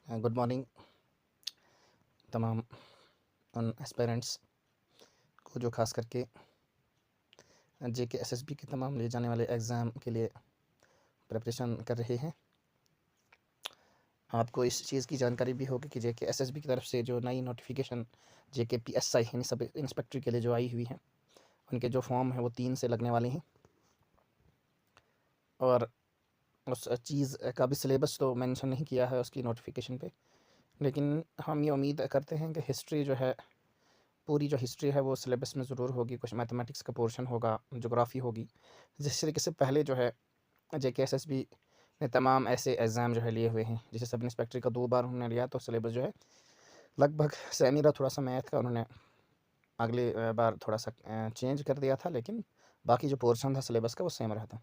Good morning तमाम उन aspirants को जो खास करके जेके एसएसबी के तमाम ले जाने वाले एग्ज़ाम के लिए प्रिपरेशन कर रहे हैं। आपको इस चीज़ की जानकारी भी होगी कि जेके एसएसबी की तरफ से जो नई नोटिफिकेशन जेके पीएसआई यानी सब इंस्पेक्टर के लिए जो आई हुई है, उनके जो फॉर्म हैं वो 3 से लगने वाले हैं और उस चीज़ का भी सिलेबस तो मेंशन नहीं किया है उसकी नोटिफिकेशन पे, लेकिन हम ये उम्मीद करते हैं कि हिस्ट्री जो है, पूरी जो हिस्ट्री है वो सिलेबस में ज़रूर होगी। कुछ मैथमेटिक्स का पोर्शन होगा, ज्योग्राफी होगी। जिस तरीके से पहले जो है जेके एसएसबी ने तमाम ऐसे एग्ज़ाम जो है लिए हुए हैं, जैसे सब इंस्पेक्टर का 2 बार उन्होंने लिया, तो सिलेबस जो है लगभग सेम ही रहा। थोड़ा सा मैथ का उन्होंने अगले बार थोड़ा सा चेंज कर दिया था, लेकिन बाकी जो पोर्शन था सिलेबस का वो सेम रहा था।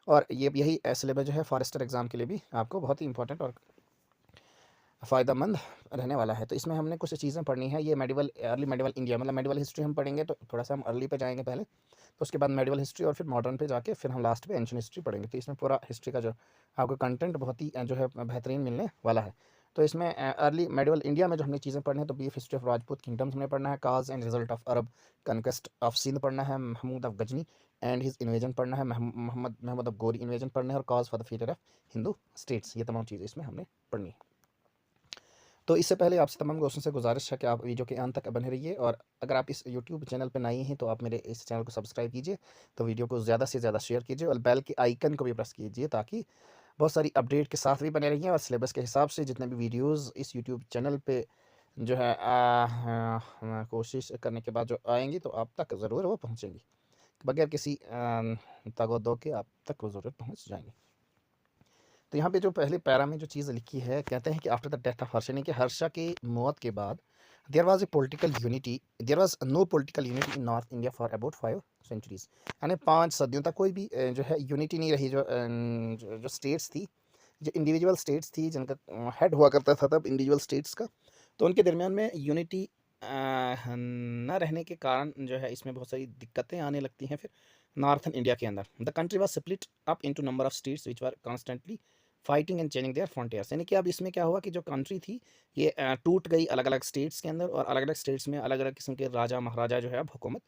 और यही सिलेबस जो है फॉरेस्टर एग्ज़ाम के लिए भी आपको बहुत ही इंपॉर्टेंट और फ़ायदेमंद रहने वाला है। तो इसमें हमने कुछ चीज़ें पढ़नी है। ये मेडिवल अर्ली मेडिवल इंडिया, मतलब मेडिवल हिस्ट्री हम पढ़ेंगे, तो थोड़ा सा हम अर्ली पे जाएंगे पहले, तो उसके बाद मेडिवल हिस्ट्री और फिर मॉडर्न पे जाके फिर हम लास्ट पे एंशिएंट हिस्ट्री पढ़ेंगे। तो इसमें पूरा हिस्ट्री का जो आपको कंटेंट बहुत ही जो है बेहतरीन मिलने वाला है। तो इसमें अर्ली मेडिवल इंडिया में जो हमने चीज़ें पढ़नी है, तो brief history of Rajput kingdoms हमने पढ़ना है, cause and result of Arab conquest of Sindh पढ़ना है, Mahmud of Ghazni and his invasion पढ़ना है, महमद ऑफ गोरी इन्वेजन पढ़ना है, और cause for the failure of Hindu states. ये तमाम चीज़ें इसमें हमने पढ़नी है। तो इससे पहले आपसे तमाम दोस्तों से गुजारिश है कि आप वीडियो के अंत तक बने रहिए, और अगर आप इस यूट्यूब चैनल पर नए हैं तो आप मेरे इस चैनल को सब्सक्राइब कीजिए, तो वीडियो को ज़्यादा से ज़्यादा शेयर कीजिए और बेल के आइकन को भी प्रेस कीजिए, ताकि बहुत सारी अपडेट के साथ भी बने रहिए और सिलेबस के हिसाब से जितने भी वीडियोज़ इस यूट्यूब चैनल पर जो है कोशिश करने के बाद जो आएंगी तो आप तक ज़रूर वो पहुँचेंगी, बगैर किसी तगोदो के आप तक वो ज़रूर पहुँच जाएंगे। तो यहाँ पे जो पहले पैरा में जो चीज़ लिखी है, कहते हैं कि after the death of Harsha, यानी कि हर्षा की मौत के बाद there was there was no political unity in north India for about 5 centuries, यानी 5 सदियों तक कोई भी जो है यूनिटी नहीं रही। जो स्टेट्स थी, जो इंडिविजुअल स्टेट्स थी, जिनका हेड हुआ करता था तब इंडिविजुअल स्टेट्स का, तो उनके दरमियान में यूनिटी न रहने के कारण जो है इसमें बहुत सारी दिक्कतें आने लगती हैं। फिर नॉर्थन इंडिया के अंदर the country was split up into number of states which were constantly fighting and changing their frontiers, यानी कि अब इसमें क्या हुआ कि जो कंट्री थी ये टूट गई अलग अलग स्टेट्स के अंदर, और अलग अलग स्टेट्स में अलग अलग किस्म के राजा महाराजा जो है अब हुकूमत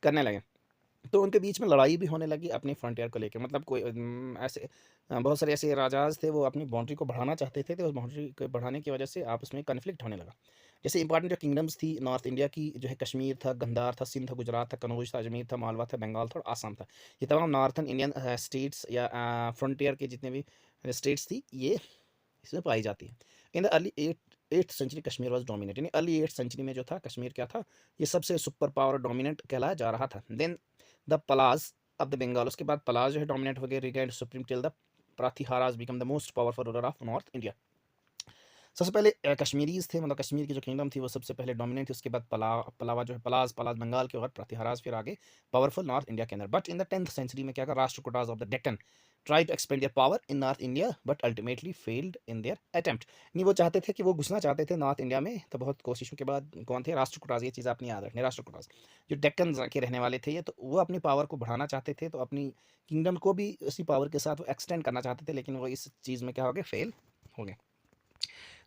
करने लगे। तो उनके बीच में लड़ाई भी होने लगी अपनी फ्रंटियर को लेकर, मतलब कोई ऐसे बहुत सारे ऐसे राजाज थे, वो अपनी बाउंड्री को बढ़ाना चाहते थे, तो उस बाउंड्री को बढ़ाने की वजह से आपस में कन्फ्लिक्ट होने लगा। जैसे इंपॉर्टेंट जो किंगडम्स थी नॉर्थ इंडिया की, जो है कश्मीर था, गंधार था, सिंध था, गुजरात था, कनौज था, अजमेर था, मालवा था, बंगाल था और आसाम था। ये तमाम नॉर्थन इंडियन स्टेट्स या फ्रंटियर के जितने भी स्टेट्स थी, ये इसमें पाई जाती है। In the early eighth century Kashmir was dominate, यानी अर्ली 8th सेंचुरी में जो था कश्मीर क्या था, ये सबसे सुपर पावर डोमिनेट कहलाया जा रहा था। Then the Palas of the Bengal, उसके बाद पलाज जो है डोमिनेट हो गए, regained supreme till the Pratiharas became the most powerful ruler of north India. सबसे पहले कश्मीरीज थे, मतलब कश्मीर की जो किंगडम थी वो सबसे पहले डोमिनेट थी, उसके बाद पलावा जो है पलाज बंगाल के, और प्रतिहाराज फिर आगे पावरफुल नॉर्थ इंडिया के अंदर। But in the 10th century में क्या कर Rashtrakutas of the Deccan try to expand their power in north India but ultimately failed in their attempt, नहीं वो चाहते थे कि वो घुसना चाहते थे नॉर्थ इंडिया में, तो बहुत कोशिशों के बाद कौन थे, राष्ट्रकूटाज। ये चीज़ आपने याद रखनी, राष्ट्रकूटाज जो डेक्कन के रहने वाले थे, ये तो वो अपनी पावर को बढ़ाना चाहते थे, तो अपनी किंगडम को भी उसी पावर के साथ वो एक्सटेंड करना चाहते थे, लेकिन वो इस चीज़ में क्या हो गए, फेल हो गए।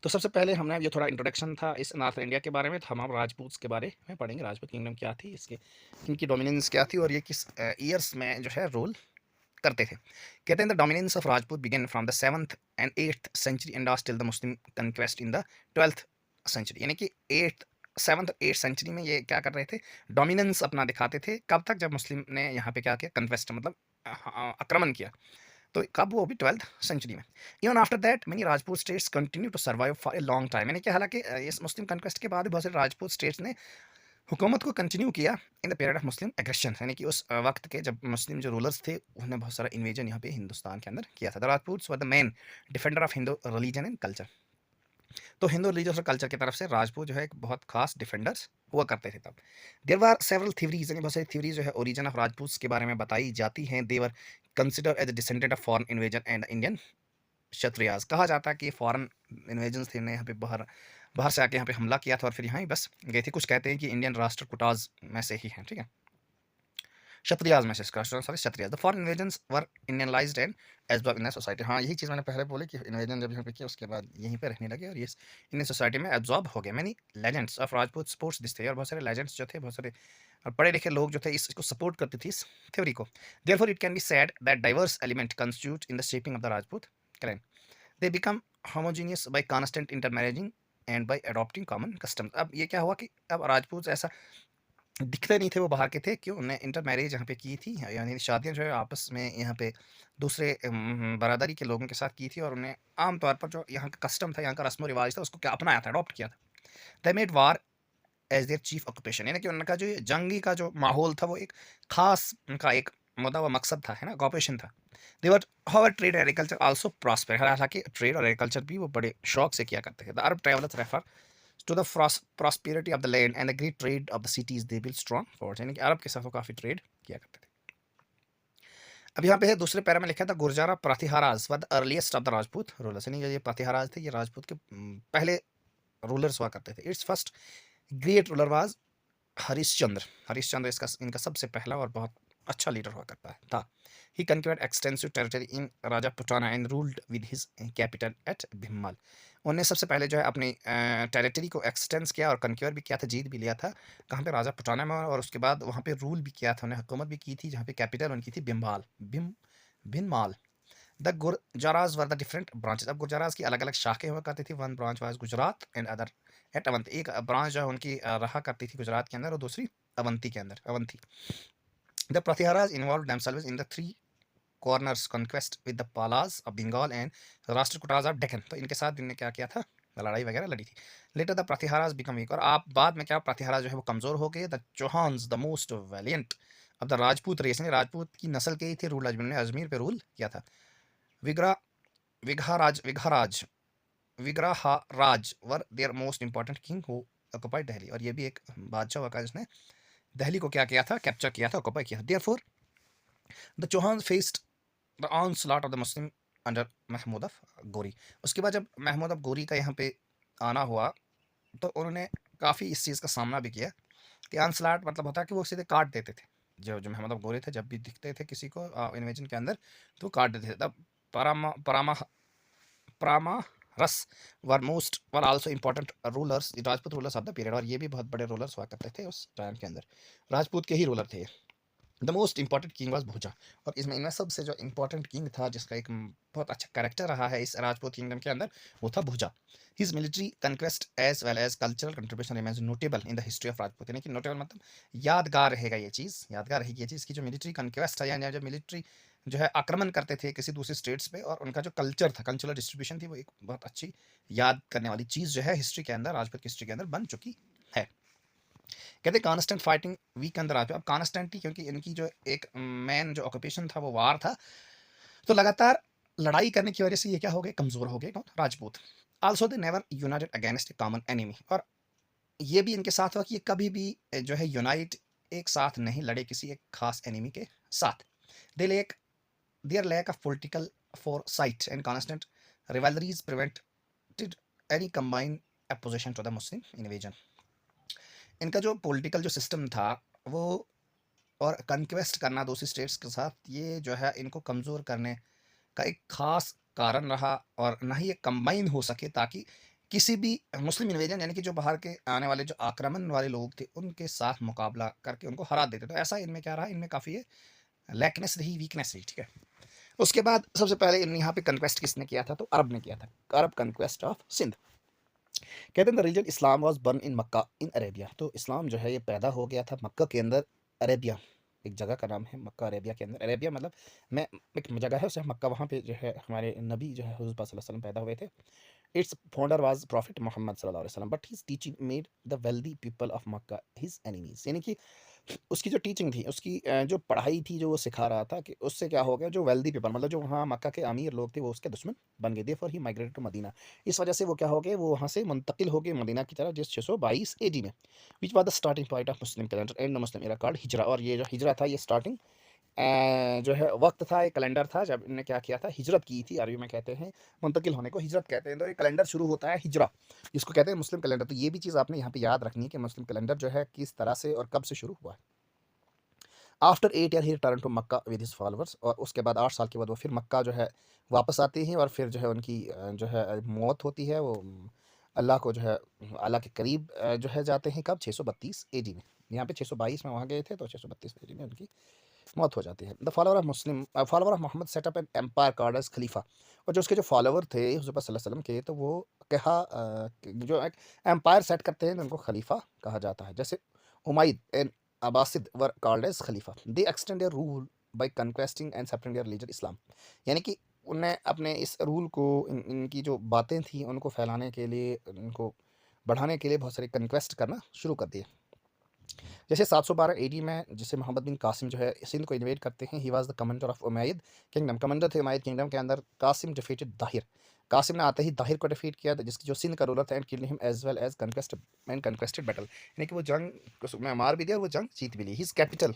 तो सबसे पहले हमने ये थोड़ा इंट्रोडक्शन था इस नॉर्थ इंडिया के बारे में, तो हम राजपूत के बारे में पढ़ेंगे, राजपूत किंगडम क्या थी, इसके इनकी डोमिनेंस क्या थी और ये किस ईयर्स में जो है रूल करते थे। कहते हैं the dominance of Rajput begin from the 7th and 8th century and last till the Muslim conquest in the 12th century, यानी कि 7th 8th सेंचुरी में ये क्या कर रहे थे, डोमिनेंस अपना दिखाते थे। कब तक, जब मुस्लिम ने यहाँ पे क्या किया, कन्वेस्ट मतलब आक्रमण किया, तो कब, वो भी 12th सेंचुरी में। Even after that many Rajput states continue to survive for a long time, यानी कि हालांकि इस मुस्लिम कन्क्वेस्ट के बाद भी बहुत सारे राजपूत स्टेट्स ने हुकूमत को कंटिन्यू किया in the period of Muslim aggression, यानी कि उस वक्त के जब मुस्लिम जो रूलर्स थे उन्होंने बहुत सारा इन्वेजन यहाँ पे हिंदुस्तान के अंदर किया था। The Rajputs were the main defender of Hindu religion and culture, तो हिंदू रिलीजियस और कल्चर की तरफ से राजपूत जो है एक बहुत खास डिफेंडर्स हुआ करते थे तब। देयर वर सेवरल थ्योरीज, यानी बहुत सारी थ्योरीज जो है ओरिजिन ऑफ राजपूत के बारे में बताई जाती हैं। They were consider as descendant of foreign invasion and Indian Kshatriyas, कहा जाता है कि फॉरेन इन्वेजन्स थे, यहाँ पे बाहर बाहर से आके यहाँ पे हमला किया था और फिर यहाँ ही बस गए थे। कुछ कहते हैं कि इंडियन राष्ट्रकूटाज में से ही हैं, ठीक है। क्षत्रियाज में से इसका sorry Kshatriyas. The foreign invasions were Indianised and absorb in society. हाँ, यही चीज़ मैंने पहले बोली कि इन्वेजन जब यहाँ पे किया उसके बाद यहीं पे रहने लगे और ये इंडियन सोसाइटी में एब्जॉर्ब हो गए। Many legends of Rajput sports this थे, और बहुत सारे लेजेंड्स जो थे, बहुत सारे पढ़े लिखे लोग जो थे इसको सपोर्ट करते थे इस थ्योरी को। Therefore it can be said that diverse element constitute in the shaping of the Rajput clan. They became homogeneous by constant intermarrying and by adopting common customs. अब ये क्या हुआ कि अब राजपूत ऐसा दिखते नहीं थे, वो बाहर के थे, क्यों? उन्हें इंटर मैरिज यहाँ पे की थी, यानी शादियाँ जो है आपस में यहाँ पे दूसरे बरादरी के लोगों के साथ की थी, और उन्हें आम तौर पर जो यहाँ का कस्टम था, यहाँ का रस्म रिवाज था, उसको क्या अपनाया था, अडॉप्ट किया था। They made war as their chief occupation, यानी कि उनका जो ये जंगी का जो माहौल था वो एक खास उनका एक मुद्दा व मकसद था, है ना, ऑक्यूपेशन था। However trade agriculture also prosper, हालांकि ट्रेड और एग्रीकल्चर भी वो बड़े शौक से किया करते थे। The Arab travellers refer to the prosperity of the land and the great trade of the cities they built strong forts, यानी कि अरब के साथ वो काफ़ी ट्रेड किया करते थे। अब यहाँ पे है दूसरे पैरा में लिखा था गुर्जारा प्रातिहाराज व the earliest of the Rajput rulers, यानी ये प्रातिहाराज थे, ये राजपूत के पहले रूलर्स हुआ करते थे। It's first great ruler was Harishchandra. Harishchandra इसका इनका सबसे पहला और बहुत अच्छा लीडर हुआ करता है था। He conquered extensive territory in Rajaputana and ruled with his capital at Bhimmal. उन्होंने सबसे पहले जो है अपनी टेरिटरी को एक्सटेंस किया और कन्क्योर भी किया था, जीत भी लिया था, कहाँ पे? राजापुटाना में, और उसके बाद वहाँ पे रूल भी किया था, उन्हें हुकूमत भी की थी, जहाँ पे कैपिटल उनकी थी Bhinmal. The Gurjaras were the different branches. अब गुर्जाराज की अलग अलग शाखें हुआ करती थी। One branch was Gujarat and other at Avanti. एक ब्रांच जो है उनकी रहा करती थी गुजरात के अंदर, और दूसरी अवंती के अंदर, Avanti. The Pratiharas involve themselves in the three corners conquest with the Palas of Bengal and Rashtrakutas of Deccan. तो इनके साथ इनने क्या किया था, लड़ाई वगैरह लड़ी थी। लेटर द प्रतिहाराज बिकम वीक, और आप बाद में क्या, प्रतिहारा जो है वो कमजोर हो गए। The Chauhans the most valiant of the Rajput race, ने राजपूत की नस्ल के ही थे, रूल अजमेर ने अजमेर पे रूल किया था। Vighraj Vigraharaja were their most important king who occupied Delhi, और ये भी एक बादशाह हुआ जिसने दिल्ली को क्या किया था, कैप्चर किया था, ऑक्युपाई किया था। Therefore the Chauhan faced the onslaught of the Muslim under Mahmud of Ghori. उसके बाद जब महमूद ऑफ गोरी का यहाँ पे आना हुआ तो उन्होंने काफ़ी इस चीज़ का सामना भी किया कि ऑनस्लॉट मतलब होता है कि वो सीधे काट देते थे, जो जो महमूद ऑफ गोरी थे, जब भी दिखते थे किसी को इन्वेजन के अंदर तो काट देते थे। तब परामा परामा परामा रस were also important rulers, Rajput rulers of the period, और ये भी बहुत बड़े रूलर्स हुआ करते थे उस टाइम के अंदर, राजपूत के ही रूलर थे। The most important king was भुजा, और इसमें इनमें सबसे जो इंपॉर्टेंट किंग था, जिसका एक बहुत अच्छा कैरेक्टर रहा है इस राजपूत किंगडम के अंदर, वो था भुजा। His military conquest as well as cultural contribution remains notable in the history of Rajput, यानी कि नोटेबल मतलब यादगार रहेगा ये चीज़, यादगार रहेगी ये चीज़ की जो मिलिट्री कन्क्वेस्ट है, यानी जो मिलिट्री जो है आक्रमण करते थे किसी दूसरे स्टेट्स पे, और उनका जो कल्चर था, कल्चरल डिस्ट्रीब्यूशन थी, वो एक बहुत अच्छी याद करने वाली चीज़ जो है हिस्ट्री के अंदर, राजपूत की हिस्ट्री के अंदर बन चुकी है। कहते कांस्टेंट फाइटिंग वीक अंदर आते। अब कांस्टेंट ही, क्योंकि इनकी जो एक मेन जो ऑक्यूपेशन था वो वार था, तो लगातार लड़ाई करने की वजह से ये क्या हो गए, कमजोर हो गए कौन, Rajput. Also they never United against A common enemy, और ये भी इनके साथ हुआ कि ये कभी भी जो है यूनाइट एक साथ नहीं लड़े किसी एक खास एनिमी के साथ। They lack their lack of political foresight and constant rivalries prevented any combined opposition to the Muslim invasion. इनका जो पॉलिटिकल जो सिस्टम था वो, और कन्क्वेस्ट करना दूसरी स्टेट्स के साथ, ये जो है इनको कमज़ोर करने का एक ख़ास कारण रहा, और ना ही ये कंबाइन हो सके ताकि किसी भी मुस्लिम इन्वेजन, यानी कि जो बाहर के आने वाले जो आक्रमण वाले लोग थे उनके साथ मुकाबला करके उनको हरा देते। तो ऐसा इनमें क्या रहा, इनमें काफ़ी ये लैकनेस रही, वीकनेस रही, ठीक है। उसके बाद सबसे पहले इन यहाँ पे कन्क्वेस्ट किसने किया था, तो अरब ने किया था, अरब कन्क्वेस्ट ऑफ सिंध। कहते हैं the religion Islam was born in Mecca in Arabia, तो इस्लाम जो है ये पैदा हो गया था मक्का के अंदर, अरेबिया एक जगह का नाम है मक्का, अरेबिया के अंदर। अरेबिया मतलब मैं एक जगह है उसे मक्का, वहाँ पे जो है हमारे नबी जो है हुज़ूर पाक सल्लल्लाहु अलैहि वसल्लम पैदा हुए थे। Its founder was prophet Muhammad सल्लल्लाहु अलैहि वसल्लम, but his teaching made the wealthy people of Mecca his enemies, यानी कि उसकी जो टीचिंग थी, उसकी जो पढ़ाई थी, जो वो सिखा रहा था, कि उससे क्या हो गया, जो वेल्दी पीपल मतलब जो वहाँ मक्का के अमीर लोग थे वो उसके दुश्मन बन गए। Therefore he migrated to Medina, इस वजह से वो क्या हो गए, वो वहाँ से मुंतकिल हो गए मदीना की तरफ, जिस 622 AD में, which was the starting point of Muslim calendar and Muslim era called Hijra, और ये जो हिजरा था ये स्टार्टिंग जो है वक्त था, एक कैलेंडर था जब इन्होंने क्या किया था, हिजरत की थी, अरबी में कहते हैं मुंतकिल होने को हिजरत कहते हैं। तो ये कैलेंडर शुरू होता है हिजरा, जिसको कहते हैं मुस्लिम कैलेंडर। तो ये भी चीज़ आपने यहाँ पे याद रखनी है कि मुस्लिम कैलेंडर जो है किस तरह से और कब से शुरू हुआ है। After 8 year he return to Mecca with his followers, और उसके बाद 8 साल के बाद वो फिर मक्का जो है वापस आते हैं, और फिर जो है उनकी जो है मौत होती है। वो अल्लाह को जो है अल्लाह के करीब जो है जाते हैं कब, 632 एडी में। यहाँ पे 622 में वहाँ गए थे, तो 632 एडी में उनकी मौत हो जाती है। The follower of Muhammad set up an empire called as Khalifa, और जो उसके जो फॉलोवर थे हुज़ूर पाक सल्लल्लाहु अलैहि वसल्लम के, तो वो कहा जो एक एम्पायर सेट करते हैं उनको खलीफा कहा जाता है। जैसे Umayyad and Abbasid were called as Khalifa, they extend their rule by conquesting and separating their religion Islam, यानी कि उन्हें अपने इस रूल को इनकी जो बातें थी उनको फैलाने के लिए, उनको बढ़ाने के लिए बहुत सारे कन्क्वेस्ट करना शुरू कर दिए। जैसे 712 एडी में जिसे मोहम्मद बिन कासिम जो है सिंध को इन्वेड करते हैं, he was the commander of Umayyad kingdom, commander थे उमैयद किंगडम के अंदर। कासिम डिफीटेड दाहिर, कासिम ने आते ही दाहिर को डिफीट किया, जिसकी जो सिंध का रूलर था, and killed him as well as conquested battle, यानी कि वो जंग में मार भी दिया और वो जंग जीत भी ली। हिज कैपिटल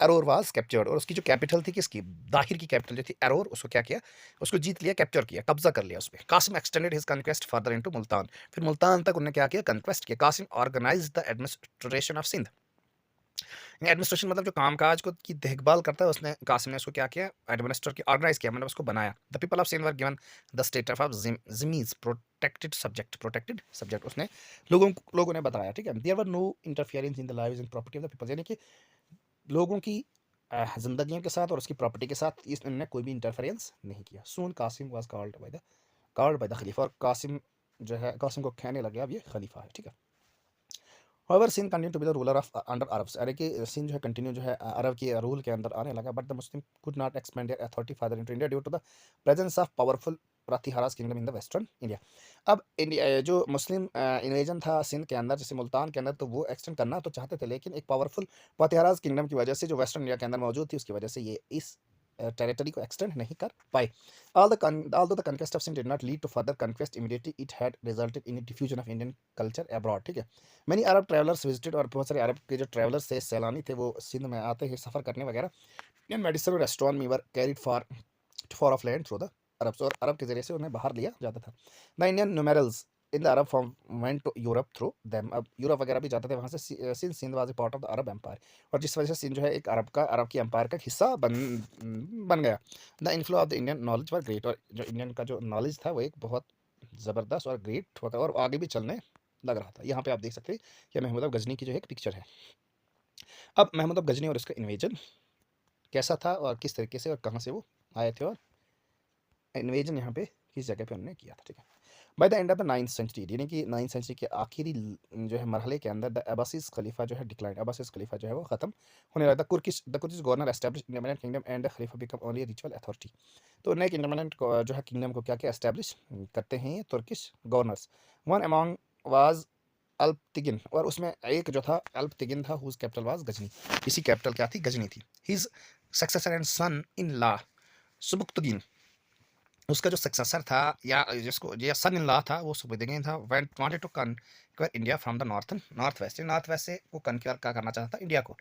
अरोर वाज कैप्चर्ड, और उसकी जो कैपिटल थी किसकी, दाहिर की कैपिटल जो थी अरोर, उसको क्या किया, उसको जीत लिया, कैप्चर किया, कब्जा कर लिया उस पर। Qasim extended his conquest further into Multan, फिर मुल्तान तक उन्होंने क्या किया, कन्क्वेस्ट किया। Qasim organized the administration of Sindh, administration मतलब जो कामकाज को की देखभाल करता है, उसने कासिम ने उसको क्या किया, एडमिनिस्टर की ऑर्गेनाइज किया, मतलब उसको बनाया। The people of Sindh were given the status of dhimmis protected subject, उसने लोगों ने बताया, ठीक है। There were no interference in the lives and property of the people, यानी कि लोगों की जिंदगियों के साथ और उसकी प्रॉपर्टी के साथ इसने कोई भी इंटरफेरेंस नहीं किया। Soon Qasim was called by the Khalifa, और कासिम जो है, कासिम को कहने लगे अब ये खलीफा है, ठीक है। However, Sindh continued to be the ruler of under Arabs, यानी कि सिंध जो है कंटिन्यू जो है अरब के रूल के अंदर आने लगा, but the Muslim could not expand their authority further into India due to the presence of powerful Pratiharas kingdom in the western India. अब इंडिया जो मुस्लिम इन्वेजन था सिंध के अंदर, जैसे मुल्तान के अंदर, तो वो एक्सटेंड करना तो चाहते थे, लेकिन एक पावरफुल प्रातिहाराज किंगडम की वजह से जो वेस्टर्न इंडिया के अंदर मौजूद थी, उसकी वजह से ये इस टेरिटरी को एक्सटेंड नहीं कर पाए। Although the conquest of Sindh did not lead to further conquest immediately, it had resulted in a diffusion of Indian culture abroad, ठीक है। Many Arab travelers visited, और बहुत सारे अरब के जो ट्रैवलर्स थे, सैलानी थे, वो सिंध में आते हैं सफ़र करने वगैरह। इंडियन मेडिसिन और astronomy were carried far of land through the Arabs, और अरब के जरिए से उन्हें बाहर लिया जाता था। The Indian numerals in the Arab form went to Europe through them, अब यूरोप वगैरह भी जाते थे वहाँ से। Sindh was a part of the Arab empire, और जिस वजह से सिंध जो है एक अरब की एम्पायर का हिस्सा बन गया। The inflow of the Indian knowledge were great, और जो इंडियन का जो नॉलेज था वो एक बहुत ज़बरदस्त और ग्रेट होता, और आगे भी चलने लग रहा था। यहाँ पे आप देख सकते हैं कि महमूद गजनी की जो है एक पिक्चर है। अब महमूद गजनी और इसका इन्वेजन कैसा था, और किस तरीके से और कहाँ से वो आए थे, और इन्वेजन यहाँ पे किस जगह पे उन्होंने किया था, ठीक है। By the end of the 9th century, यानी कि 9th सेंचुरी के आखिरी जो है मरहले के अंदर, द अब्बासिस खलीफा जो है डिक्लाइन, अब्बासिस खलीफा जो है वो खत्म होने लगा। The Kurdish governor establish independent kingdom and the Khalifa become only ritual authority, तो नए इंडिपेंडेंट जो है किंगडम को क्या क्या एस्टैब्लिश करते हैं Turkish governors. One among was Alptigin, और उसमें एक जो था अल्पतिगिन था, हुज कैपिटल वाज गजनी, इसी कैपिटल क्या थी, गजनी थी। His successor and son in law Sabuktigin, उसका जो सक्सेसर था या जिसको ये सन इन लॉ था, वो सुबुक्तुगिन था। Wanted to conquer India from the north west से वो कन्क्वर क्या करना चाहता था, इंडिया को।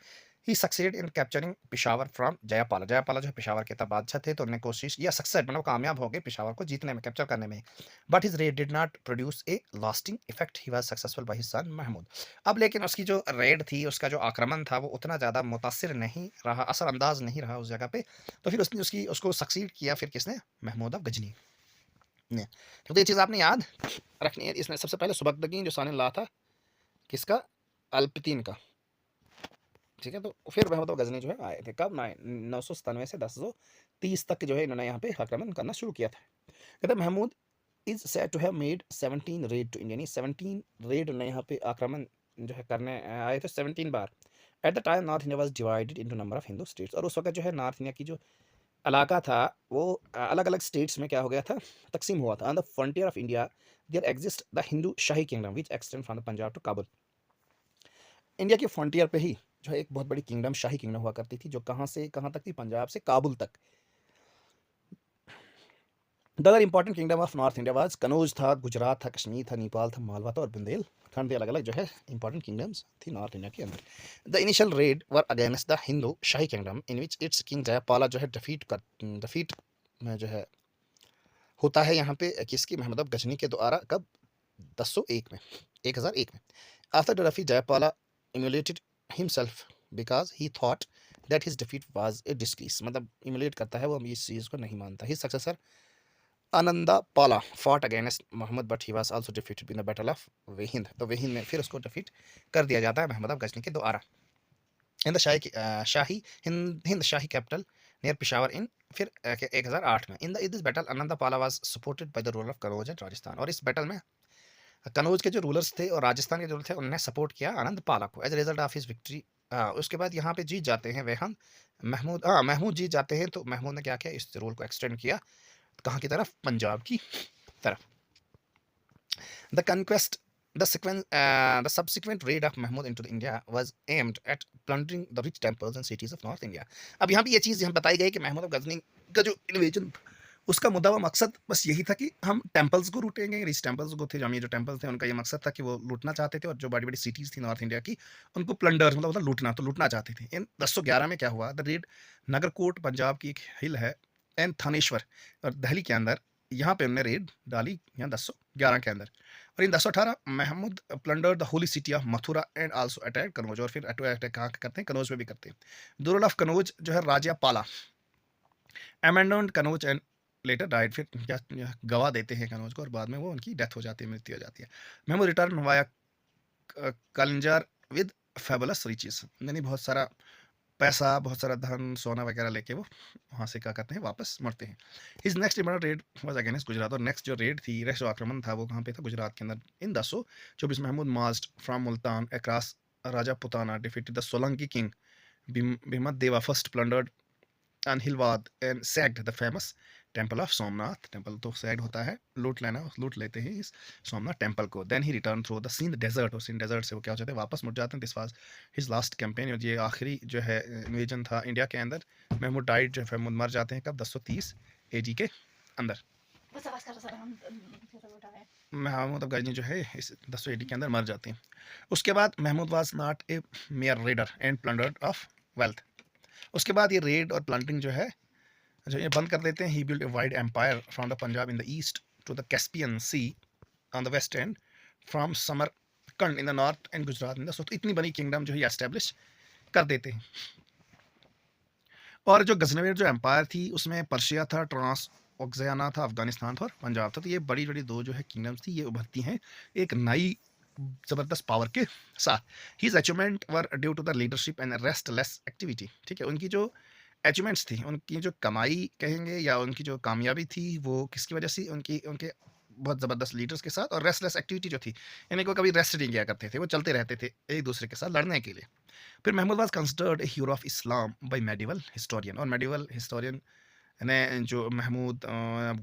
He succeeded in capturing Peshawar from Jayapala, जो है पिशावर के तब बादशाह थे, तो उन्होंने कोशिश या सक्सेस मतलब कामयाब हो गए पिशावर को जीतने में, कैप्चर करने में। But his raid did not produce a lasting effect, he was successful by his son Mahmud. अब लेकिन उसकी जो रेड थी, उसका जो आक्रमण था, वो उतना ज़्यादा मुतासिर नहीं रहा, असरअंदाज नहीं रहा उस जगह पे, तो फिर उसको सक्सीड किया फिर किसने, महमूद गजनी ने। तो ये चीज़ आपने याद रखनी है। इसमें सबसे पहले सुबकतगीन जो सन ला था किसका, अल्पतीन का, ठीक है। तो फिर महमूद गजनी जो है आए थे कब, 997 से 1030 तक जो है इन्होंने यहाँ पे आक्रमण करना शुरू किया था। कहते Mahmud is said to have made 17 raid to India, 17 raid उन्होंने यहाँ पे आक्रमण जो है करने आए थे 17 बार। At the time north India was divided into number of Hindu states, और उस वक्त जो है नॉर्थ इंडिया की जो इलाका था वो अलग अलग स्टेट्स में क्या हो गया था, तकसीम हुआ था। On the frontier of India there exist the Hindu Shahi kingdom which extend from the Punjab to Kabul, India के फ्रंटियर पे ही जो है एक बहुत बड़ी किंगडम, शाही किंगडम हुआ करती थी, जो कहाँ से कहाँ तक थी, पंजाब से काबुल तक। The other important kingdom of north India was Kannauj था, गुजरात था, कश्मीर था, नेपाल था, मालवा था, और बुंदेलखंड थे। अलग अलग जो है इंपॉर्टेंट किंगडम्स थी नॉर्थ इंडिया के अंदर। The initial raid were against the Hindu Shahi kingdom in which its king Jayapala जो है डिफीट में जो है होता है यहाँ पे किसकी, महमूद गजनी के द्वारा, कब, 1001 में, 1001 में। After the defeat Jayapala immolated himself because he thought that his defeat was a disgrace, मतलब इमुलेट करता है वो इस चीज़ को नहीं मानता। His successor Anandapala fought against Mohammad but he was also defeated in the battle of Waihind. तो वेहिंद में फिर उसको डिफीट कर दिया जाता है महमूद ऑफ गजनी के द्वारा। In the Shahi Hind Shahi capital near Peshawar in फिर 1008 में। In this battle Anandapala was supported by the ruler of Kannauj and Rajasthan. और इस बैटल में कनौज के जो रूलर्स थे और राजस्थान के जो थे उन्होंने सपोर्ट किया आनंद पाला को। As result of his victory उसके बाद यहाँ पे जीत जाते हैं वेहन महमूद जीत जाते हैं। तो महमूद ने क्या किया, इस रूल को एक्सटेंड किया कहाँ की तरफ, पंजाब की तरफ। The conquest the subsequent raid of Mahmud into India was aimed at plundering the rich temples and cities of North India. अब यहाँ पे ये चीज़ यहाँ बताई गई कि महमूद गजनी का जो इन्वेजन उसका मुद्दा व मकसद बस यही था कि हम टेम्पल्स को लूटेंगे। रिच टेम्पल्स को थे, जो जो टेम्पल्स थे उनका ये मकसद था कि वो लूटना चाहते थे, और जो बड़ी बड़ी सिटीज़ थी नॉर्थ इंडिया की उनको प्लंडर मतलब लूटना चाहते थे। इन 1011 में क्या हुआ, द रेड नगरकोट पंजाब की एक हिल है एंड थानेश्वर और दिल्ली के अंदर, यहाँ पे उन्होंने रेड डाली यहाँ 1011 के अंदर। और in 1018 Mahmud plunder the holy city of Mathura and also attack Kannauj. और फिर अटैक कहाँ करते हैं, कनौज में भी करते हैं। द रूल ऑफ कनौज जो है राजा पाला अमेंडोन कनौज एंड लेटर डाइड। फिर क्या गवा देते हैं कनौज को और बाद में वो उनकी डेथ हो जाती है, मृत्यु हो जाती है। Mahmud return via Kalinjar with fabulous riches, यानी बहुत सारा पैसा, बहुत सारा धन सोना वगैरह लेके वो वहाँ से क्या करते हैं, वापस मुड़ते हैं। His next important red was against Gujarat. और नेक्स्ट जो रेड थी, नेक्स्ट जो आक्रमण था वो कहाँ पे था, गुजरात के अंदर। In 1024 Mahmud marched from Multan across Rajputana, defeated the Solanki king Bhimdeva, first plundered Anhilwad and sacked the famous temple of Somnath. Temple तो सैड होता है, लूट लेते हैं इस सोमनाथ टेम्पल को। Then he return through the Sindh desert, और सिंध डेजर्ट से वो क्या हो जाते हैं, वापस मुड़ जाते हैं। This was his last campaign, और ये आखिरी जो है इन्वेजन था इंडिया के अंदर। महमूद डाइड जो है मर जाते हैं कब, 1030 AD के अंदर। महमूद गजनी जो है इस 1000 AD के अंदर मर जाते हैं। उसके बाद Mahmud was not a mere raider and plundered of wealth. उसके बाद ये रेड और प्लंटिंग जो है जो ये बंद कर देते हैं। He build a wide empire from the Punjab in the east to the Caspian sea on the west end, from Samarkand in the north and Gujarat in the south. इतनी बड़ी किंगडम जो है एस्टेब्लिश कर देते हैं। और जो गजनवी जो एम्पायर थी उसमें पर्शिया था, ट्रांस ऑक्सियाना था, अफगानिस्तान था और पंजाब था। तो ये बड़ी बड़ी दो जो है किंगडम्स थी, ये उभरती हैं एक नई जबरदस्त पावर के साथ। His achievement were due to the leadership and restless activity. ठीक है, उनकी जो अचीवमेंट्स थी, उनकी जो कमाई कहेंगे या उनकी जो कामयाबी थी, वो किसकी वजह से, उनके बहुत ज़बरदस्त लीडर्स के साथ, और रेस्टलेस एक्टिविटी जो थी, यानी को कभी रेस्ट नहीं किया करते थे, वो चलते रहते थे एक दूसरे के साथ लड़ने के लिए। फिर Mahmud was considered a hero of Islam by medieval historian. और मेडिवल हिस्टोरियन ने जो महमूद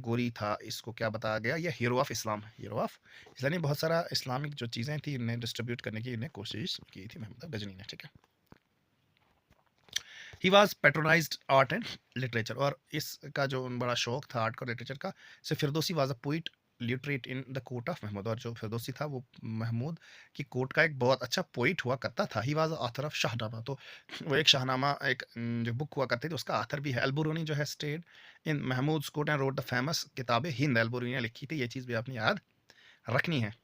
गोरी था, इसको क्या बताया गया, ये hero of Islam, hero of इसलिए बहुत सारा इस्लामिक जो चीज़ें थी इन्हें डिस्ट्रीब्यूट करने की इन्हें कोशिश की थी महमूद गजनी ने। ठीक है, he was patronised art and literature. और इसका जो बड़ा शौक था आर्ट और लिटरेचर का। से Firdausi was a poet laureate in the court of Mahmud. और जो फिरदौसी था वो महमूद की कोर्ट का एक बहुत अच्छा पोइट हुआ करता था। He was author of Shahnameh. तो वो एक शाहनामा एक जो बुक हुआ करती थी उसका ऑथर भी है। अलबरूनी जो है stayed in Mahmud court and wrote the famous Kitab Hind. Al-Biruni ने लिखी थी, ये चीज़ भी आपने याद रखनी है।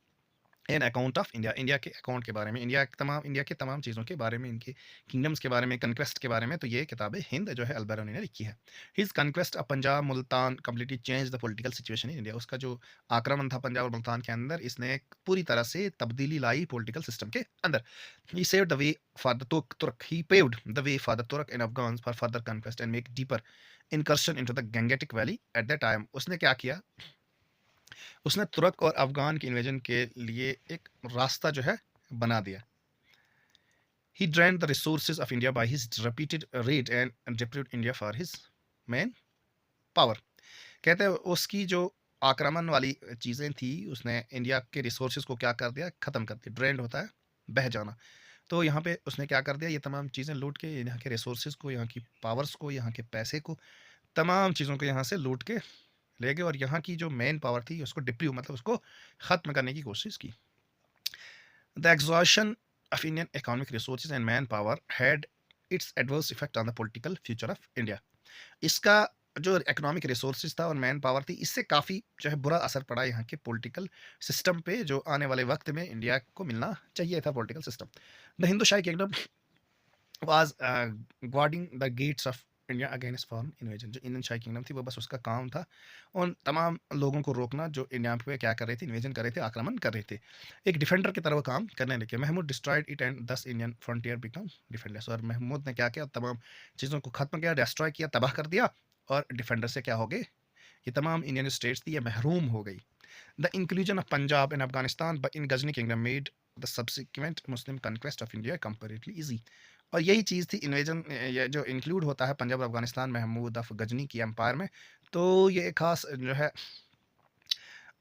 An account of India, India के अकाउंट के बारे में, इंडिया के तमाम चीज़ों के बारे में, इनके किंगडम्स के बारे में, कन्क्वेस्ट के बारे में। तो ये किताबें हिंद जो है अलबरूनी ने लिखी है। His conquest of Punjab Multan completely change the political situation in India. उसका जो आक्रमण था पंजाब और मुल्तान के अंदर, इसने पूरी तरह से तब्दीली लाई पॉलिटिकल सिस्टम के अंदर। He saved the way for the Turk, he paved the way for the Turk and Afghans for further conquest and make deeper incursion into the Gangetic valley at the time. उसने क्या किया, उसने तुर्क और अफगान के invasion के लिए एक रास्ता जो है बना दिया। He drained the resources of India by his repeated raid and deprived India for his main power. कहते हैं उसकी जो आक्रमण वाली चीज़ें थी, उसने इंडिया के रिसोर्सेज को क्या कर दिया, ख़त्म कर दिया। ड्रेंड होता है बह जाना। तो यहाँ पे उसने क्या कर दिया, ये तमाम चीज़ें लूट के यहाँ के रिसोर्सेज को, यहाँ की पावर्स को, यहाँ के पैसे को, तमाम चीज़ों को यहाँ से लूट के ले गए। और यहाँ की जो मेन पावर थी उसको डिप्रीव मतलब उसको ख़त्म करने की कोशिश की। The exhaustion of Indian economic resources and man power had it's adverse effect on the political future of India. इसका जो इकोनॉमिक रिसोर्सेज था और मैन पावर थी, इससे काफ़ी जो है बुरा असर पड़ा यहाँ के पॉलिटिकल सिस्टम पे, जो आने वाले वक्त में इंडिया को मिलना चाहिए था political system. The Hindu Shahi kingdom was guarding the gates of India against foreign invasion. जो इंडियन शाही किंगडम थी वो बस उसका काम था उन तमाम लोगों को रोकना जो इंडिया पे क्या कर रहे थे, इन्वेजन कर रहे थे, आक्रमण कर रहे थे। एक डिफेंडर की तरह वो काम करने लगे। महमूद डिस्ट्रॉयड इट एंड दस इंडियन फ्रंटियर बिकम डिफेंडर्स। और महमूद ने क्या किया, तमाम चीज़ों को खत्म किया, डिस्ट्रॉय किया, तबाह कर दिया, और डिफेंडर से क्या हो गए, ये तमाम इंडियन स्टेट्स थी ये महरूम हो गई। The inclusion of Punjab in Afghanistan in Ghazni kingdom made the subsequent Muslim conquest of India comparatively easy. और यही चीज़ थी इन्वेजन, ये जो इंक्लूड होता है पंजाब और अफगानिस्तान महमूद ऑफ गजनी की एम्पायर में, तो ये एक खास जो है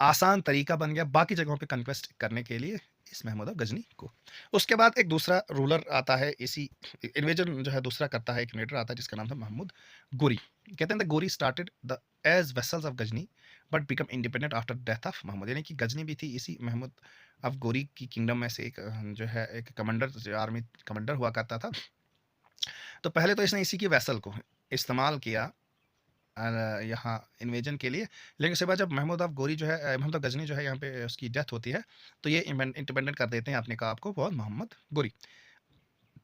आसान तरीका बन गया बाकी जगहों पे कन्क्वेस्ट करने के लिए इस महमूद ऑफ गजनी को। उसके बाद एक दूसरा रूलर आता है, इसी इन्वेजन जो है दूसरा करता है, एक इन्वेडर आता है जिसका नाम था महमूद गोरी। कहते हैं the Ghori started the as vassals of Ghazni but become independent after death of Mahmud. यानी कि गजनी भी थी इसी महमूद ऑफ गोरी की किंगडम में से एक जो है एक कमांडर, आर्मी कमांडर हुआ करता था। तो पहले तो इसने इसी की वेसल को इस्तेमाल किया यहाँ इन्वेजन के लिए, लेकिन उसके बाद जब महमूद ऑफ गोरी जो है, महमूद ऑफ गजनी जो है यहाँ पे उसकी डेथ होती है, तो ये इंडिपेंडेंट कर देते हैं अपने आप को बहुत Mohammad Ghori.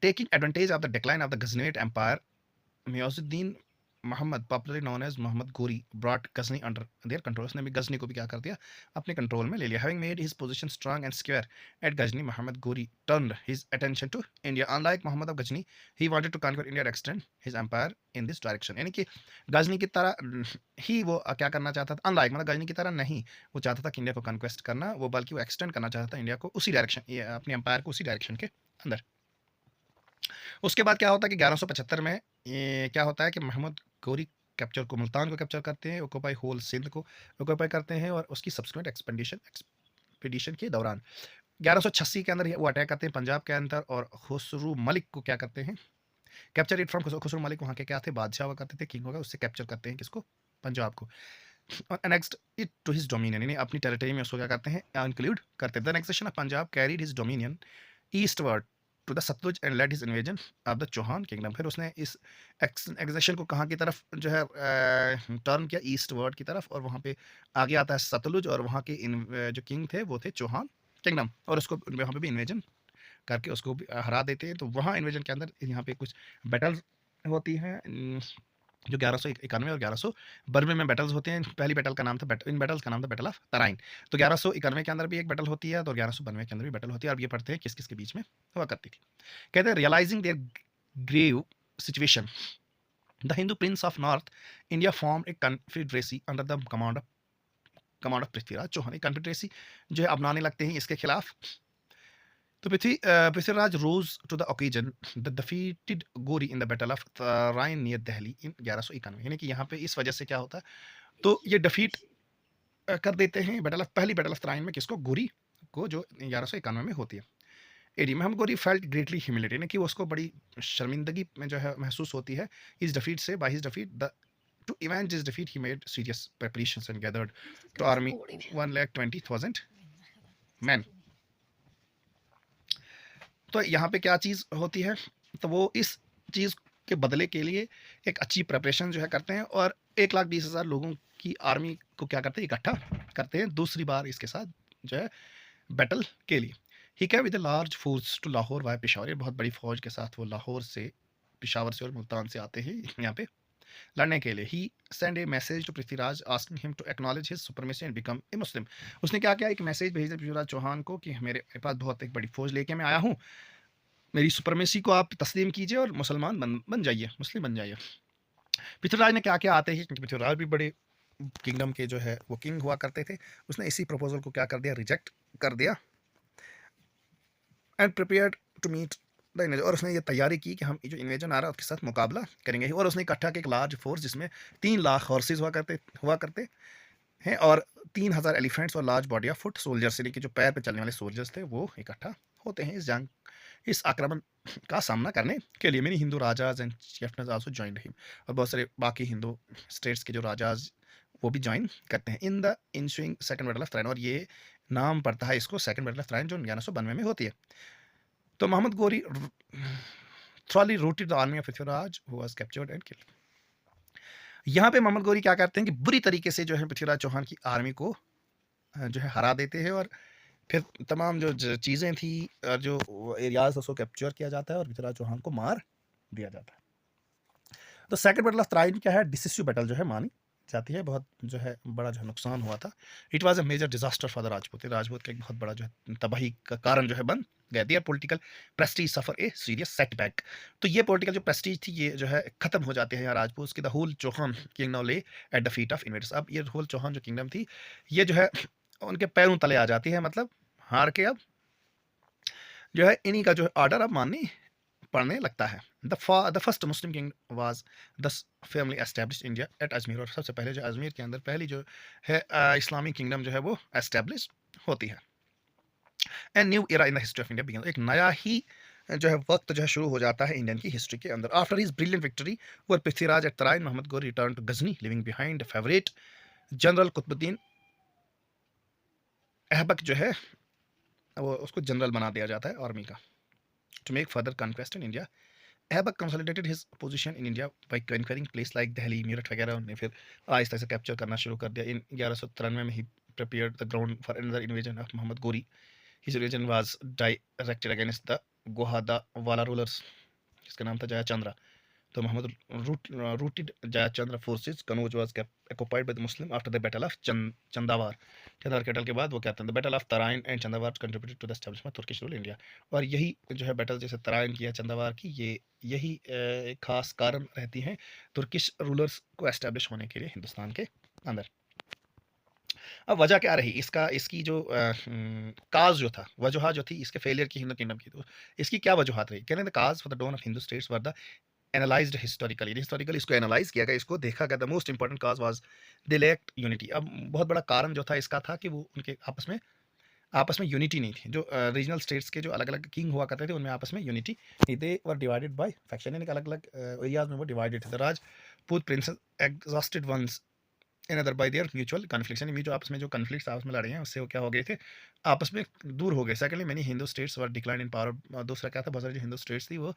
Taking advantage of the decline of the Ghaznavid empire, Muizuddin Mohammad popularly known as Mohammad Ghori brought Ghazni under their control. उसने भी गजनी को भी क्या कर दिया, अपने कंट्रोल में ले लिया। Having made his position strong and secure at Ghazni, Mohammad Ghori turned his attention to India. Unlike Mohammad of Ghazni, he wanted to conquer India, extend his empire in this direction. यानी कि गजनी की तरह ही वो क्या करना चाहता था, अनलाइक मतलब गजनी की तरह नहीं, वो चाहता था कि इंडिया को कॉन्क्वेस्ट करना, वो बल्कि वो एक्सटेंड करना चाहता था इंडिया को उसी डायरेक्शन, अपने एम्पायर को उसी डायरेक्शन के अंदर। उसके बाद क्या होता है कि 1175 में ये क्या होता है कि महमूद गोरी कैप्चर को, मुल्तान को कैप्चर करते हैं, ऑक्यूपाई होल सिंध को ऑक्यूपाई करते हैं, और उसकी सब्सिक्वेंट एक्सपेडिशन के दौरान 1186 के अंदर वो अटैक करते हैं पंजाब के अंदर, और खुसरू मलिक को क्या करते हैं, capture it from Khusru Malik, वहाँ के क्या थे, बादशाह हुआ करते थे, किंग होगा, उससे कैप्चर करते हैं किसको, पंजाब को, और next it to his dominion, यानी अपनी टेरिटरी में उसको क्या करते हैं, इंक्लूड करते हैं। The annexation of Punjab carried his dominion eastward to the Sutlej and led his invasion of the Chauhan kingdom. फिर उसने इस एग्जेशन को कहाँ की तरफ जो है टर्न किया, ईस्ट वर्ड की तरफ, और वहाँ पे आगे आता है सतलुज, और वहाँ के जो किंग थे वो थे चौहान किंगडम, और उसको वहाँ पे भी इन्वेजन करके उसको भी हरा देते हैं। तो वहाँ इन्वेजन के अंदर यहाँ पे कुछ बैटल्स होती हैं, जो 1191 और 1192 में बैटल्स होते हैं। पहली बैटल का नाम था इन बैटल्स का नाम था बैटल ऑफ तराइन। तो 1191 के अंदर भी एक बैटल होती है, तो 1192 के अंदर भी बैटल होती है। और ये पढ़ते हैं किस किस के बीच में हुआ करती थी। कहते हैं realising their grave situation, the Hindu prince of north India form a confederacy under the command of Prithviraj Chauhan. Confederacy जो है अपनाने लगते हैं इसके खिलाफ। तो Prithviraj rose to the occasion the defeated Ghori in the battle of Tarain near Delhi in 1191। यानी कि यहाँ पे इस वजह से क्या होता है, तो ये डिफीट कर देते हैं पहली बैटल ऑफ तराइन में किसको, गोरी को, जो 1191 में होती है। एडी महमूद गोरी फेल्ट ग्रेटली ह्यूमिलेटेड, यानी कि उसको बड़ी शर्मिंदगी में जो है महसूस होती है इस डिफीट से, by his defeat the two avenge his defeat he made serious preparations and gathered to army 120,000 men। तो यहाँ पे क्या चीज़ होती है, तो वो इस चीज़ के बदले के लिए एक अच्छी प्रिपरेशन जो है करते हैं, और 1,20,000 लोगों की आर्मी को क्या करते हैं, इकट्ठा करते हैं दूसरी बार इसके साथ जो है बैटल के लिए। He came with a large force to Lahore via Peshawar, ये बहुत बड़ी फौज के साथ वो लाहौर से, पेशावर से और मुल्तान से आते हैं यहाँ पे लड़ने के लिए। He send a message to Prithviraj asking him to acknowledge his supremacy and become a Muslim. उसने क्या किया, एक मैसेज भेजा पृथ्वीराज चौहान को कि मेरे पास बहुत एक बड़ी फौज लेके मैं आया हूँ, मेरी सुप्रीमेसी को आप तस्लीम कीजिए और मुसलमान बन जाइए, मुस्लिम बन जाइए। पृथ्वीराज ने क्या किया, आते ही, क्योंकि पृथ्वीराज भी बड़े किंगडम के जो है वो किंग हुआ करते थे, उसने इसी प्रपोजल को क्या कर दिया, रिजेक्ट कर दिया। And prepared to meet the invasion, और उसने ये तैयारी की कि हम जो इन्वेजन आ रहा है उसके साथ मुकाबला करेंगे। और उसने इकट्ठा किया एक लार्ज फोर्स जिसमें 3 लाख हॉर्सेज हुआ करते हैं, और 3,000 एलिफेंट्स और large body of foot soldiers, यानी कि जो पैर पे चलने वाले सोल्जर्स थे वो इकट्ठा होते हैं इस आक्रमण का सामना करने के लिए। Many Hindu rajas and chieftains also joined him, और बहुत सारे बाकी हिंदू स्टेट्स के जो राजाज वो भी ज्वाइन करते हैं in the ensuing second battle of Tarain. और ये नाम पड़ता है इसको सेकंड बैटल ऑफ तराइन, जो 1192 में होती है। तो Mohammad Ghori thoroughly routed the army of Prithviraj who was captured and killed. यहाँ पे मोहम्मद गोरी क्या करते हैं कि बुरी तरीके से जो है पृथ्वीराज चौहान की आर्मी को जो है हरा देते हैं, और फिर तमाम जो चीज़ें थी और जो एरियाज उसको कैप्चर किया जाता है और पृथ्वीराज चौहान को मार दिया जाता है। तो सेकंड बैटल ऑफ तराइन क्या है, डिसिसिव बैटल जो है मानी जाती है, बहुत जो है बड़ा जो है नुकसान हुआ था। It was a major disaster for the Rajput, Rajput का एक बहुत बड़ा जो है तबाही का कारण जो है बन गया। Their political prestige suffer a serious setback. तो ये पॉलिटिकल जो प्रेस्टीज थी ये जो है खत्म हो जाती है यहाँ राजपूत की। द होल चौहान किंगडम ले at the feet of invaders. अब ये होल चौहान जो किंगडम थी ये जो है उनके पैरों तले आ जाती है, मतलब हार के अब जो है इन्हीं का जो है ऑर्डर अब माननी पढ़ने लगता है। The first Muslim king was thus firmly establish India at Ajmer. और सबसे पहले जो अजमेर के अंदर पहली जो है इस्लामी किंगडम जो है वो एस्टेब्लिश होती है। And new era in the history of India begin. एक नया ही जो है वक्त जो है शुरू हो जाता है इंडियन की हिस्ट्री के अंदर। After his brilliant victory over Prithviraj at Tarain, Mohammad Ghori return to Ghazni leaving behind favourite general Qutbuddin Aibak जो है वो उसको जनरल बना दिया जाता है आर्मी का। To make further conquest in India, Aibak consolidated his position in India by conquering place like Delhi, Meerut वगैरह उन्होंने फिर आहिस्ता से कैप्चर करना शुरू कर दिया। इन 1193 में ही prepared the ground for another invasion of Muhammad Ghori. His invasion was directed against the Gohada rulers, जिसका नाम था जयचंद्र। तो Mohammad routed Jaichandra forces Kannauj was occupied by the Muslim after the battle of Chandawar. Chandawar के battle के बाद वो क्या था, the battle of Tarain and चंदावार contributed to the establishment of Turkish rule in India। और यही जो है बैटल जैसे तराइन की या चंदावार की ये यही एक खास कारण रहती हैं तुर्किश रूलर्स को एस्टेब्लिश होने के लिए हिंदुस्तान के अंदर। अब वजह क्या रही इसका, इसकी जो काज जो था, वजह जो थी इसके फेलियर की हिंदू किंगडम की, तो इसकी क्या वजूहत रही? कहते हैं the cause for the down of Hindu states were the analysed historically. इसको एनालाइज किया गया, इसको देखा गया। The most important cause was they lacked unity. अब बहुत बड़ा कारण जो था इसका था कि वो उनके आपस में यूनिटी नहीं थी। जो रीजनल स्टेट्स के जो अलग अलग किंग हुआ करते थे उनमें आपस में यूनिटी नहीं, they were divided by faction, यानी अलग अलग एरियाज में वो डिवाइडेड थे। The Rajput princes exhausted once in other by their mutual conflicts, यानी जो आपस में जो कन्फ्लिक्ट्स आपस में लड़े हैं उससे वो क्या हो गए थे, आपस में दूर हो गए। Secondly many Hindu states were decline in power. दूसरा क्या था, बहुत सारी जो हिंदू स्टेट्स थी वो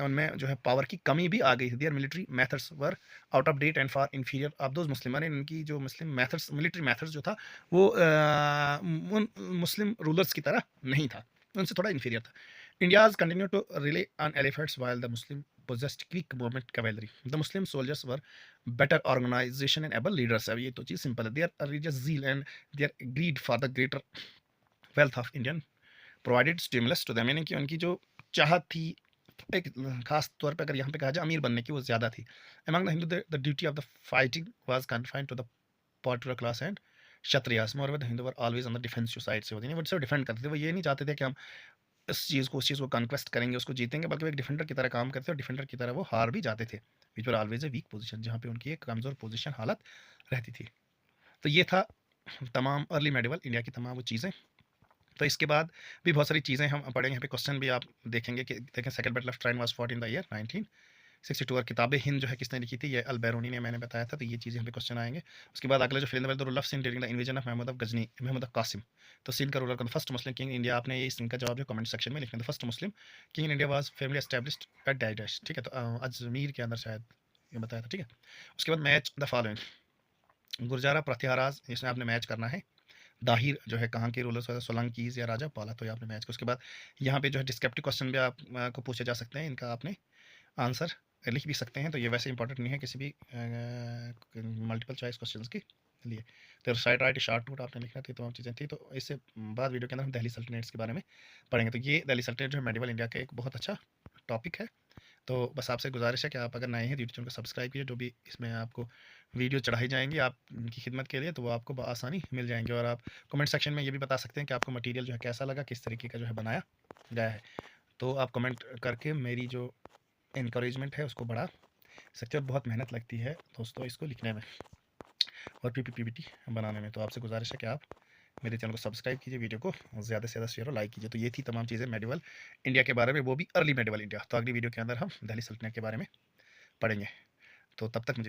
उनमें जो है पावर की कमी भी आ गई थी। Their military methods were out of date and far inferior of those Muslim, यानी इनकी जो मुस्लिम मेथड्स, मिलिट्री मेथड्स जो था वो उन मुस्लिम रूलर्स की तरह नहीं था, उनसे थोड़ा इंफीरियर था। Indians continue to rely on elephants while the Muslim possessed quick movement cavalry. The Muslim soldiers were better organization and able leaders। अब ये तो चीज़ सिंपल है। Their religious zeal and their greed for the greater wealth of Indian provided stimulus to them, यानी कि उनकी जो चाहत थी एक खास तौर पे अगर यहाँ पे कहा जाए अमीर बनने की, वो ज़्यादा थी। Among the Hindu the duty of the fighting was confined to the particular class and Kshatriyas. मोreover the Hindu were always on the defensive side से होती नहीं, वो सिर्फ डिफेंड करते थे। वो ये नहीं चाहते थे कि हम उस चीज़ को कन्क्वेस्ट करेंगे, उसको जीतेंगे, बल्कि वो एक डिफेंडर की तरह काम करते और डिफेंडर की तरह वो हार भी जाते थे। Which were always a weak position, जहाँ पे उनकी एक कमज़ोर पोजीशन हालत रहती थी। तो ये था तमाम अर्ली मेडिवल इंडिया की तमाम वो चीज़ें। तो इसके बाद भी बहुत सारी चीज़ें हम पढ़ेंगे। यहाँ पे क्वेश्चन भी आप देखेंगे कि देखें second battle of Tarain was fought in the year 1962। और किताबें हिंद जो है किसने लिखी थी, ये अल बैरूनी ने, मैंने बताया था। तो ये चीज़ें यहाँ पे क्वेश्चन आएंगे। उसके बाद अगला जो फिल्म the rule of Sindh during the invasion of Mahmud of Ghazni, Mahmud of Qasim. तो सिंध का ruler, first Muslim king India, आपने ये सिंध का जवाब जो कमेंट सेक्शन में लिखना। The first Muslim king in India was family established at dash, ठीक है। तो अजमेर के अंदर शायद ये बताया था, ठीक है। उसके बाद मैच द फॉलोइंग, गुरजारा प्रत्याराज, इसमें आपने मैच करना है। दाहिर जो है कहाँ के रूलर्स हुआ, सोलंकीज या राजा पाला, तो ये आपने मैच का। उसके बाद यहाँ पे जो है डिस्क्रिप्टिव क्वेश्चन भी आपको पूछे जा सकते हैं, इनका आपने आंसर लिख भी सकते हैं। तो ये वैसे इंपॉर्टेंट नहीं है किसी भी मल्टीपल चॉइस क्वेश्चन के लिए। तो साइड राइट शॉर्ट नोट आपने लिखना थी, तमाम चीज़ें थी। तो इससे बाद वीडियो के अंदर हम दिल्ली सल्तनतेस के बारे में पढ़ेंगे। तो ये दिल्ली सल्तनत जो है मेडिवल इंडिया का एक बहुत अच्छा टॉपिक है। तो बस आपसे गुजारिश है कि आप अगर नए हैं यूट्यूब चैनल को सब्सक्राइब कीजिए। जो भी इसमें आपको वीडियो चढ़ाई जाएंगी आपकी खिदमत के लिए, तो वो आपको आसानी मिल जाएंगे। और आप कमेंट सेक्शन में ये भी बता सकते हैं कि आपको मटेरियल जो है कैसा लगा, किस तरीके का जो है बनाया गया है। तो आप कमेंट करके मेरी जो इनकरेजमेंट है उसको बढ़ा सकते हैं। और बहुत मेहनत लगती है दोस्तों इसको लिखने में और पीपीटी बनाने में। तो आपसे गुजारिश है कि आप मेरे चैनल को सब्सक्राइब कीजिए, वीडियो को ज़्यादा से ज़्यादा शेयर और लाइक कीजिए। तो ये थी तमाम चीज़ें मेडिवल इंडिया के बारे में, वो भी अर्ली मेडिवल इंडिया। तो अगली वीडियो के अंदर हम दिल्ली सल्तनत के बारे में पढ़ेंगे। तो तब तक मुझे